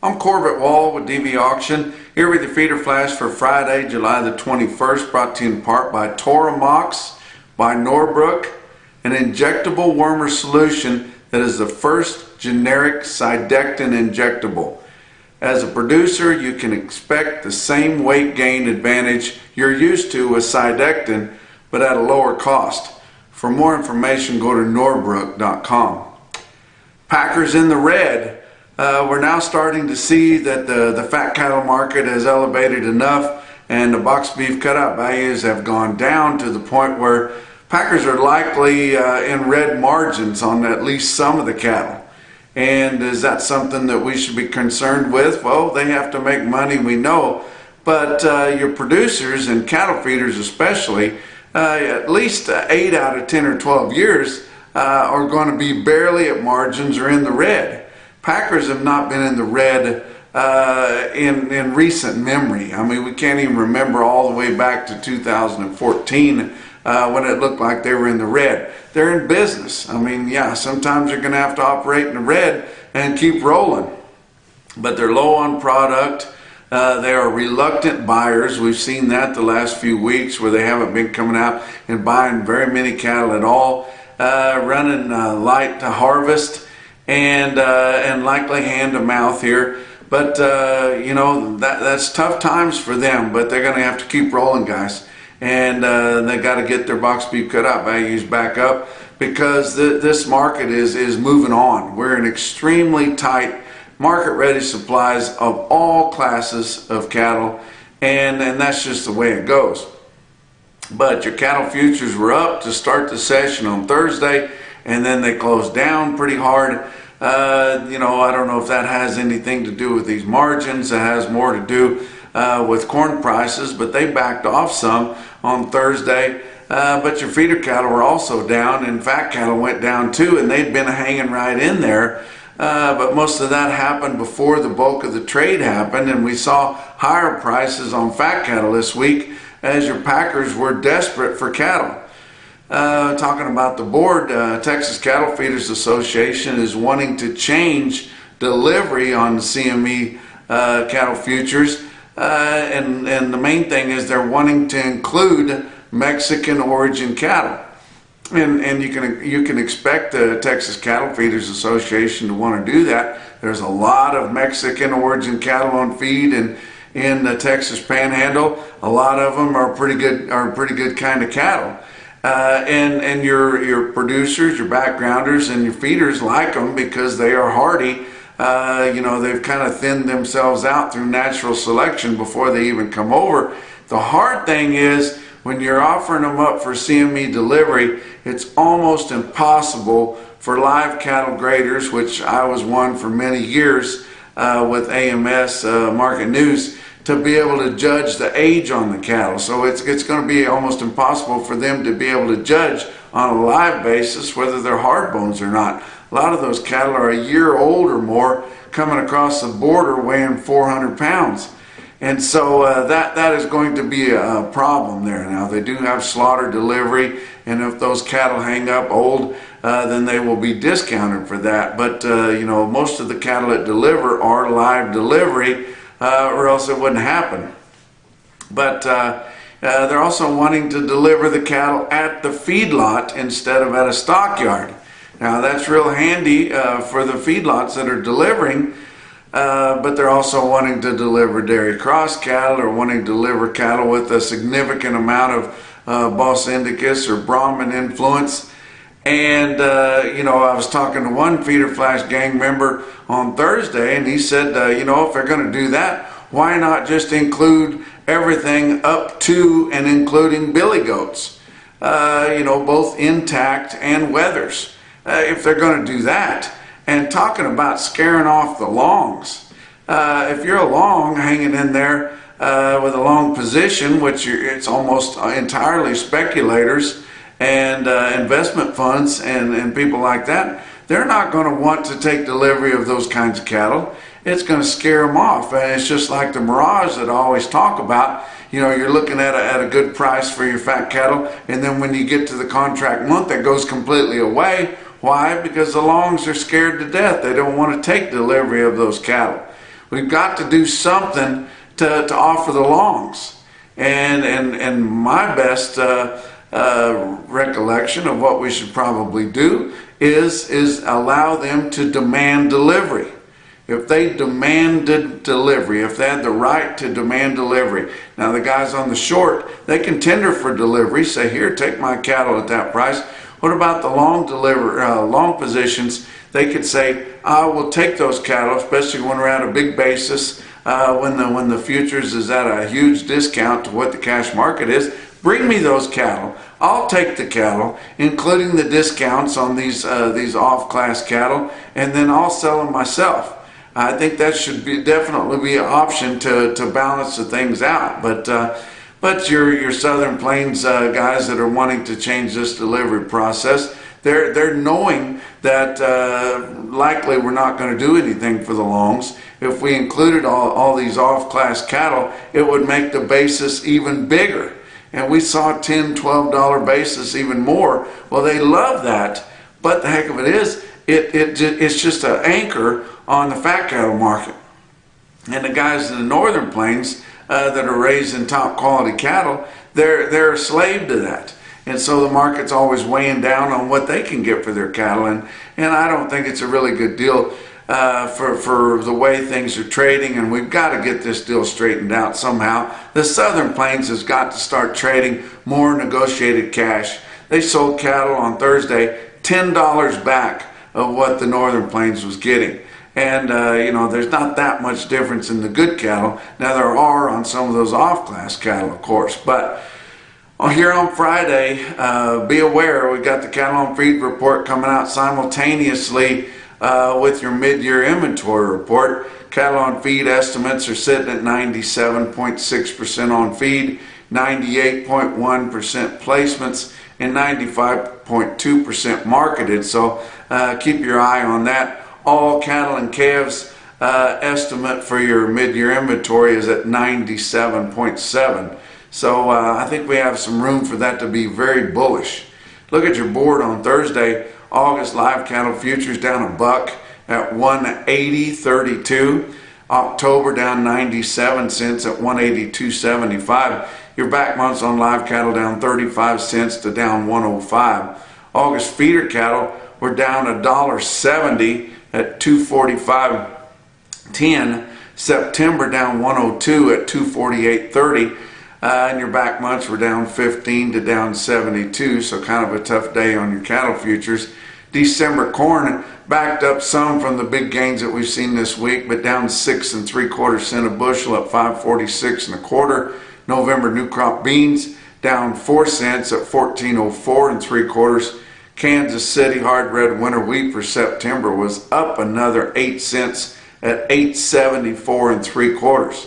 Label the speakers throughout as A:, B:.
A: I'm Corbett Wall with DV Auction, here with your feeder flash for Friday, July the 21st, brought to you in part by Toromox by Norbrook, an injectable wormer solution that is the first generic Cydectin injectable. As a producer, you can expect the same weight gain advantage you're used to with Cydectin, but at a lower cost. For more information, go to norbrook.com. Packers in the red. We're now starting to see that the fat cattle market has elevated enough and the box beef cutout values have gone down to the point where packers are likely in red margins on at least some of the cattle. And is that something that we should be concerned with? Well, they have to make money, we know, but your producers and cattle feeders especially, at least 8 out of 10 or 12 years are going to be barely at margins or in the red. Packers have not been in the red in recent memory. I mean, we can't even remember all the way back to 2014 when it looked like they were in the red. They're in business. I mean, yeah, sometimes you're going to have to operate in the red and keep rolling. But they're low on product. They are reluctant buyers. We've seen that the last few weeks where they haven't been coming out and buying very many cattle at all, running light to harvest. And likely hand to mouth here, but you know, that's tough times for them, but they're going to have to keep rolling, guys, and they got to get their box beef cutout values back up because this market is moving on. We're in extremely tight market ready supplies of all classes of cattle, and that's just the way it goes. But your cattle futures were up to start the session on Thursday, and then they closed down pretty hard. You know, I don't know if that has anything to do with these margins. It has more to do with corn prices, but they backed off some on Thursday. But your feeder cattle were also down, and fat cattle went down too, and they'd been hanging right in there. But most of that happened before the bulk of the trade happened, and we saw higher prices on fat cattle this week as your packers were desperate for cattle. Talking about the board, Texas Cattle Feeders Association is wanting to change delivery on the CME cattle futures, and the main thing is they're wanting to include Mexican origin cattle, and you can expect the Texas Cattle Feeders Association to want to do that. There's a lot of Mexican origin cattle on feed in the Texas Panhandle. A lot of them are pretty good kind of cattle. And your producers, your backgrounders, and your feeders like them because they are hardy. You know, they've kind of thinned themselves out through natural selection before they even come over. The hard thing is when you're offering them up for CME delivery, it's almost impossible for live cattle graders, which I was one for many years with AMS Market News, to be able to judge the age on the cattle. So it's going to be almost impossible for them to be able to judge on a live basis whether they're hard bones or not. A lot of those cattle are a year old or more coming across the border weighing 400 pounds. And so that is going to be a problem there. Now, they do have slaughter delivery, and if those cattle hang up old, then they will be discounted for that. But you know, most of the cattle that deliver are live delivery, or else it wouldn't happen. But they're also wanting to deliver the cattle at the feedlot instead of at a stockyard. Now that's real handy for the feedlots that are delivering, but they're also wanting to deliver dairy cross cattle or wanting to deliver cattle with a significant amount of Bos Indicus or Brahman influence. And you know, I was talking to one Feeder Flash gang member on Thursday, and he said, you know, if they're going to do that, why not just include everything up to and including billy goats, you know, both intact and wethers, if they're going to do that. And talking about scaring off the longs, if you're a long hanging in there with a long position, which it's almost entirely speculators and investment funds and people like that, they're not going to want to take delivery of those kinds of cattle. It's going to scare them off. And it's just like the Mirage that I always talk about. You know, you're looking at a good price for your fat cattle, and then when you get to the contract month, it goes completely away. Why? Because the longs are scared to death. They don't want to take delivery of those cattle. we've got to do something to offer the longs. And my best recollection of what we should probably do is allow them to demand delivery. If they demanded delivery, if they had the right to demand delivery. Now the guys on the short, they can tender for delivery, say, here, take my cattle at that price. What about the long positions? They could say, I will take those cattle, especially when we're at a big basis, when the futures is at a huge discount to what the cash market is. Bring me those cattle. I'll take the cattle, including the discounts on these off-class cattle, and then I'll sell them myself. I think that should definitely be an option to balance the things out. But your Southern Plains guys that are wanting to change this delivery process, they're knowing that likely we're not going to do anything for the longs. If we included all these off-class cattle, it would make the basis even bigger. And we saw $10, $12 basis, even more. Well, they love that, but the heck of it is, it's just an anchor on the fat cattle market. And the guys in the Northern Plains that are raising top quality cattle, they're a slave to that. And so the market's always weighing down on what they can get for their cattle. And I don't think it's a really good deal for the way things are trading, and we've got to get this deal straightened out somehow. The Southern Plains has got to start trading more negotiated cash. They sold cattle on Thursday $10 back of what the Northern Plains was getting. And there's not that much difference in the good cattle. Now there are on some of those off-class cattle, of course, but here on Friday, be aware, we got the cattle on feed report coming out simultaneously with your mid-year inventory report. Cattle on feed estimates are sitting at 97.6% on feed, 98.1% placements, and 95.2% marketed. So keep your eye on that. All cattle and calves estimate for your mid-year inventory is at 97.7. So I think we have some room for that to be very bullish. Look at your board on Thursday. August live cattle futures down $1 at 180.32. October down 97 cents at 182.75. Your back months on live cattle down 35 cents to down 105. August feeder cattle were down $1.70 at 245.10. September down 102 at 248.30. And your back months were down 15 to down 72, so kind of a tough day on your cattle futures. December corn backed up some from the big gains that we've seen this week, but down 6 3/4 cents a bushel at 5.46 1/4. November new crop beans down 4 cents at 14.04 3/4. Kansas City hard red winter wheat for September was up another 8 cents at 8.74 3/4.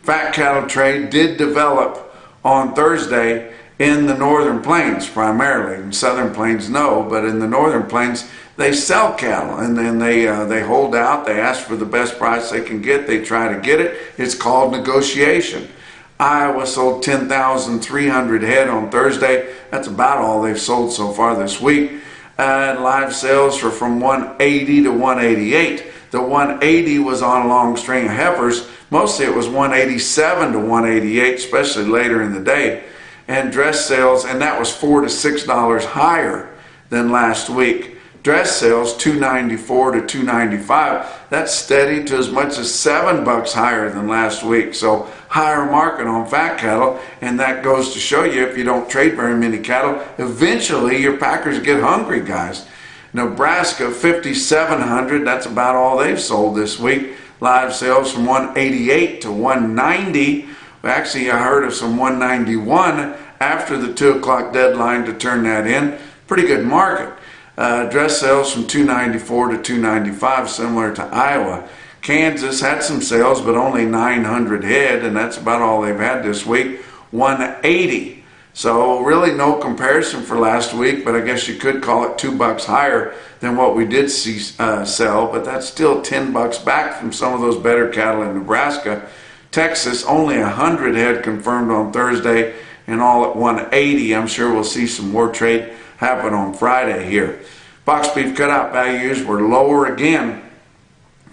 A: Fat cattle trade did develop on Thursday in the Northern Plains primarily. In Southern Plains, no, but in the Northern Plains, they sell cattle and then they hold out. They ask for the best price they can get. They try to get it. It's called negotiation. Iowa sold 10,300 head on Thursday. That's about all they've sold so far this week. And live sales were from 180 to 188. The 180 was on a long string of heifers. Mostly it was 187 to 188, especially later in the day. And dress sales, and that was $4 to $6 higher than last week. Dress sales, $294 to $295. That's steady to as much as $7 higher than last week. So higher market on fat cattle, and that goes to show you if you don't trade very many cattle, eventually your packers get hungry, guys. Nebraska, 5,700. That's about all they've sold this week. Live sales from 188 to 190. Actually, I heard of some 191 after the 2 o'clock deadline to turn that in. Pretty good market. Dress sales from 294 to 295, similar to Iowa. Kansas had some sales, but only 900 head, and that's about all they've had this week. 180. So really no comparison for last week, but I guess you could call it $2 higher than what we did see sell, but that's still $10 back from some of those better cattle in Nebraska. Texas, only 100 head confirmed on Thursday, and all at 180. I'm sure we'll see some more trade happen on Friday here. Box beef cutout values were lower again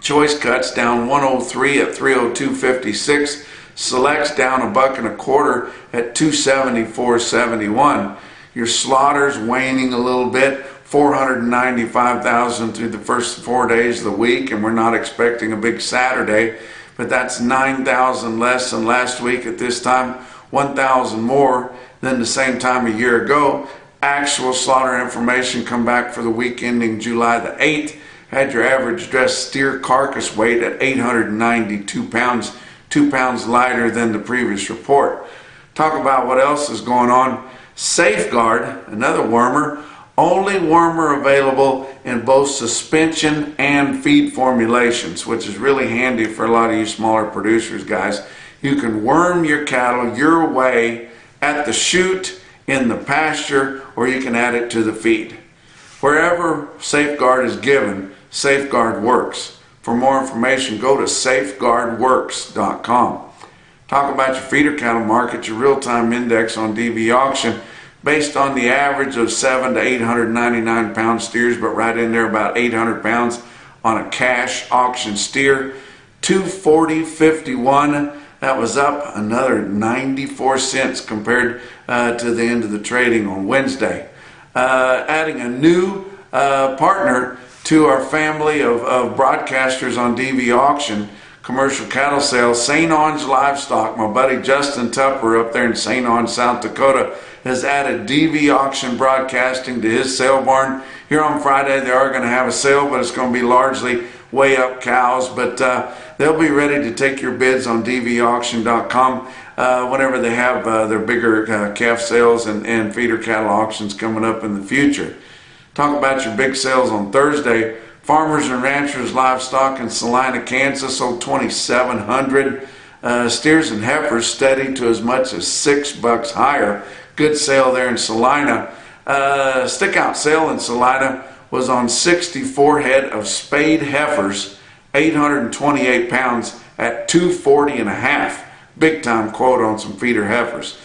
A: Choice cuts down 103 at 302.56. Selects down $1.25 at 274.71. Your slaughters waning a little bit, 495,000 through the first 4 days of the week, and we're not expecting a big Saturday, but that's 9,000 less than last week at this time, 1,000 more than the same time a year ago. Actual slaughter information come back for the week ending July the 8th. Had your average dressed steer carcass weight at 892 pounds, 2 pounds lighter than the previous report. Talk about what else is going on. Safeguard, another wormer, only wormer available in both suspension and feed formulations, which is really handy for a lot of you smaller producers, guys. You can worm your cattle your way at the chute, in the pasture, or you can add it to the feed. Wherever Safeguard is given, Safeguard works. For more information, go to safeguardworks.com. Talk about your feeder cattle market, your real-time index on DV Auction, based on the average of 7 to 899 pound steers, but right in there about 800 pounds on a cash auction steer. 240.51. That was up another 94 cents compared to the end of the trading on Wednesday. Adding a new partner to our family of broadcasters on DV Auction, commercial cattle sales, St. Onge Livestock. My buddy Justin Tupper up there in St. Onge, South Dakota, has added DV Auction broadcasting to his sale barn. Here on Friday they are going to have a sale, but it's going to be largely weigh up cows, but they'll be ready to take your bids on dvauction.com whenever they have their bigger calf sales and feeder cattle auctions coming up in the future. Talk about your big sales on Thursday. Farmers and Ranchers Livestock in Salina, Kansas sold 2,700 steers and heifers, steady to as much as $6 higher. Good sale there in Salina. Stick out sale in Salina was on 64 head of spayed heifers, 828 pounds at 240 and a half. Big time quote on some feeder heifers.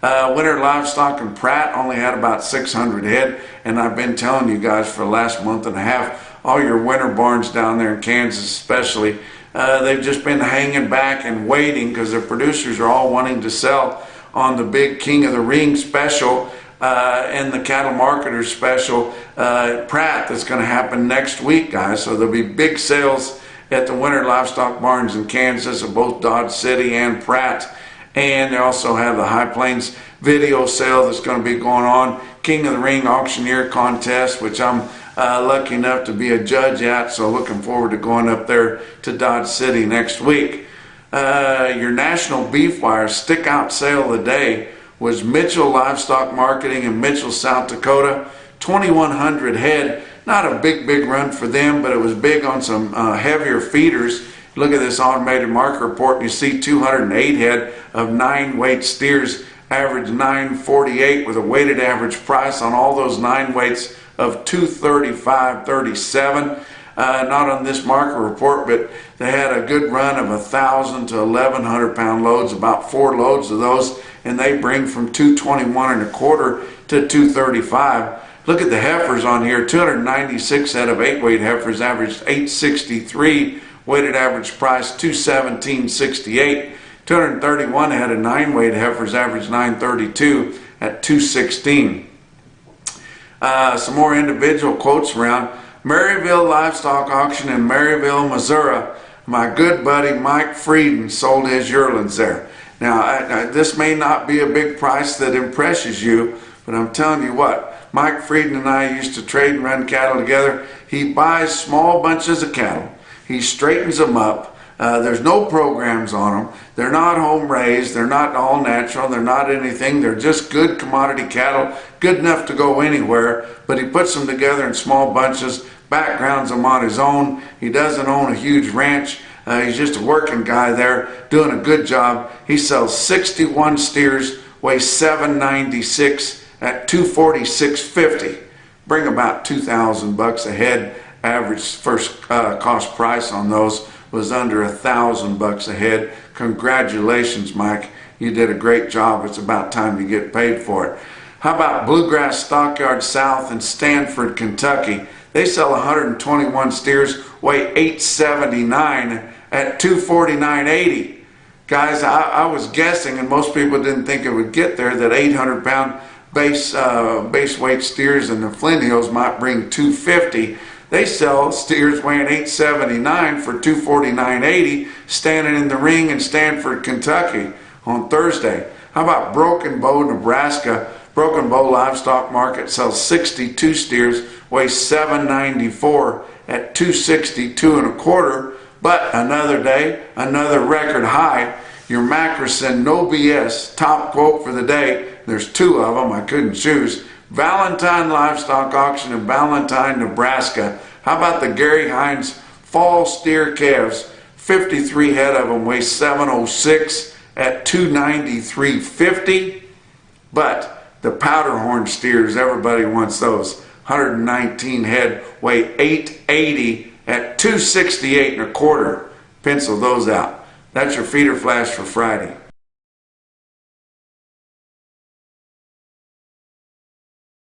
A: Winter Livestock in Pratt only had about 600 head, and I've been telling you guys for the last month and a half, all your winter barns down there in Kansas especially, they've just been hanging back and waiting because their producers are all wanting to sell on the big King of the Ring special and the Cattle Marketer special Pratt that's going to happen next week, guys. So there'll be big sales at the winter livestock barns in Kansas of both Dodge City and Pratt. And they also have the High Plains video sale that's going to be going on. King of the Ring auctioneer contest, which I'm lucky enough to be a judge at. So looking forward to going up there to Dodge City next week. Your National Beef Wire stick out sale of the day was Mitchell Livestock Marketing in Mitchell, South Dakota. 2,100 head. Not a big run for them, but it was big on some heavier feeders. Look at this automated market report and you see 208 head of 9-weight steers, average 948 with a weighted average price on all those 9 weights of 235.37. Not on this market report, but they had a good run of 1,000 to 1,100 pound loads, about 4 loads of those, and they bring from 221 and a quarter to 235. Look at the heifers on here. 296 head of 8-weight heifers averaged 863. Weighted average price 217.68. 231 head of 9-weight heifers average 932 at 216. Some more individual quotes around. Maryville Livestock Auction in Maryville, Missouri. My good buddy Mike Frieden sold his yearlings there. Now, this may not be a big price that impresses you, but I'm telling you what, Mike Frieden and I used to trade and run cattle together. He buys small bunches of cattle. He straightens them up. There's no programs on them. They're not home raised. They're not all natural. They're not anything. They're just good commodity cattle, good enough to go anywhere. But he puts them together in small bunches, backgrounds them on his own. He doesn't own a huge ranch. He's just a working guy there doing a good job. He sells 61 steers, weighs 796 at 246.50. Bring about $2,000 a head. Average first cost price on those was under $1,000 a head. Congratulations, Mike. You did a great job. It's about time to get paid for it. How about Bluegrass Stockyard South in Stanford, Kentucky? They sell 121 steers, weigh 879 at 249.80. Guys, I was guessing, and most people didn't think it would get there, that 800-pound base weight steers in the Flint Hills might bring 250. They sell steers weighing 879 for 249.80, standing in the ring in Stanford, Kentucky on Thursday. How about Broken Bow, Nebraska? Broken Bow Livestock Market sells 62 steers, weigh 794 at 262.25. But another day, another record high. Your Mackerson No BS top quote for the day. There's two of them. I couldn't choose. Valentine Livestock Auction in Valentine, Nebraska. How about the Gary Hines Fall Steer Calves? 53 head of them, weigh 706 at 293.50. But the Powderhorn steers, everybody wants those. 119 head, weigh 880 at 268.25. Pencil those out. That's your feeder flash for Friday.